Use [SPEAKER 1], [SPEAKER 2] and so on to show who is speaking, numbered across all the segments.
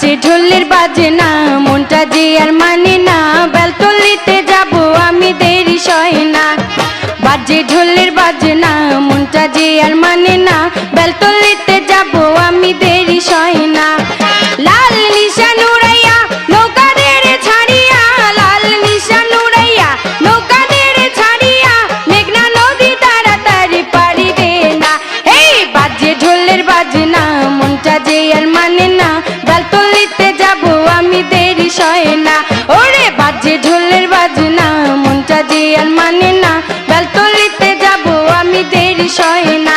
[SPEAKER 1] বাজছে ঢোলের বাজনা মনটা যে আর মানে না বেলতলিতে যাব আমি দেরি সয় না বাজছে ঢোলের বাজনা মনটা যে আর মানে না বেলতলিতে যাব আমি দেরি সয় না লাল নিশান উড়াইয়া নৌকাদের ছাড়িয়া লাল নিশান উড়াইয়া নৌকাদের ছাড়িয়া মেঘনা নদী তাড়াতাড়ি পাড়ি দে না এই বাজছে ঢোলের বাজনা মনটা যে আর মানে না বেলতলিতে যাব আমি দেরি সয় না ওরে বাজছে ঢোলের বাজনা মনটা যে আর মানে না বেলতলিতে যাব আমি দেরি সয় না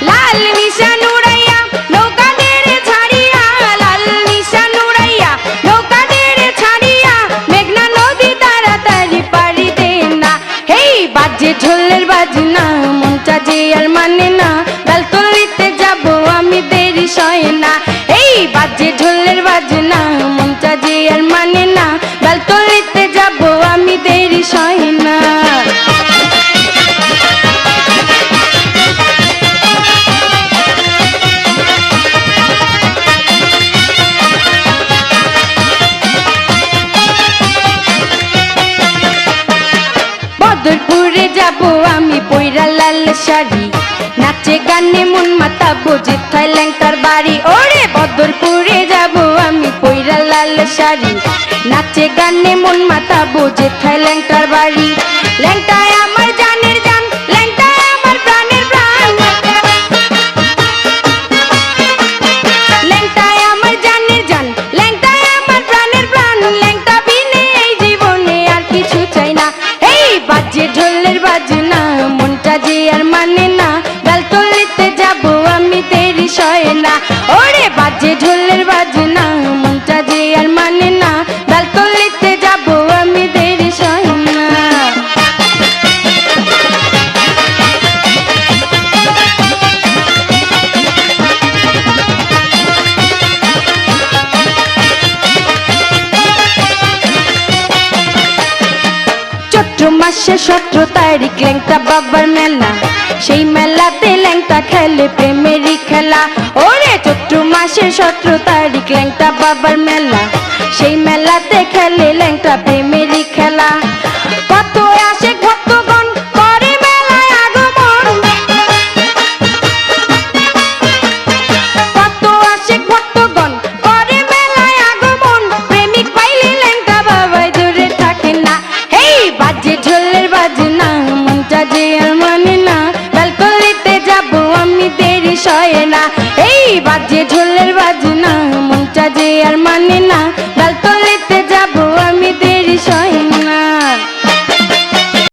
[SPEAKER 1] লাল নিশান উড়াইয়া নৌকাদের ছাড়িয়া লাল নিশান উড়াইয়া নৌকাদের ছাড়িয়া মেঘনা নদী তাড়াতাড়ি পাড়ি দে না হেই বাজছে ঢোলের বাজনা মনটা যে আর মানে না বেলতলিতে যাব আমি দেরি সয় না এই বাজছে ঢোলের বাজনা মনটা যে আর মানে না বেলতলিতে যাব আমি দেরি সয় না বদরপুরে যাব আমি পয়রা লাল শাড়ি নাচে গানে মন মাতাবো যেথায় ল্যাংটার বাড়ি ওরে বদরপুরে যাব আমি পয়রা লাল শাড়ি নাচে গানে মন মাতাবো যেথায় ল্যাংটার বাড়ি ল্যাংটায় আমার জানের জান ল্যাংটায় আমার প্রাণের প্রাণ ল্যাংটায় আমার জানের জান ল্যাংটায় আমার প্রাণের প্রাণ ল্যাংটা বিনে এই জীবনে আর কিছু চাই না এই বাজছে ঢোলের বাজনা মনটা যে আর মানে না বেলতলিতে যাব আমি দেরি সয় না ওরে বাজছে ঢোলের বাজনা মনটা যে আর মানে না বেলতলিতে যাব আমি দেরি সয় না চৈত্র মাসে 17 তারিখ ল্যাংটা বাবার মেলা সেই মেলাতে ল্যাংটা খেলে প্রেমেরই খেলা ওরে চৈত্র মাসে 17 তারিখ ল্যাংটা বাবার মেলা সেই মেলাতে খেলে ল্যাংটা প্রেমেরই খেলা কত আসে ভক্তগণ করে মেলায় আগমন কত আসে ভক্তগণ করে মেলায় আগমন প্রেমিক পাইলে ল্যাংটা বাবাই দূরে থাকে না হেই বাজছে ঢোলের বাজনা মনটা যে আর মানে না বেলতলিতে যাব আমি দেরি সয় না এই বাজছে ঢোলের বাজনা মনটা যে আর মানে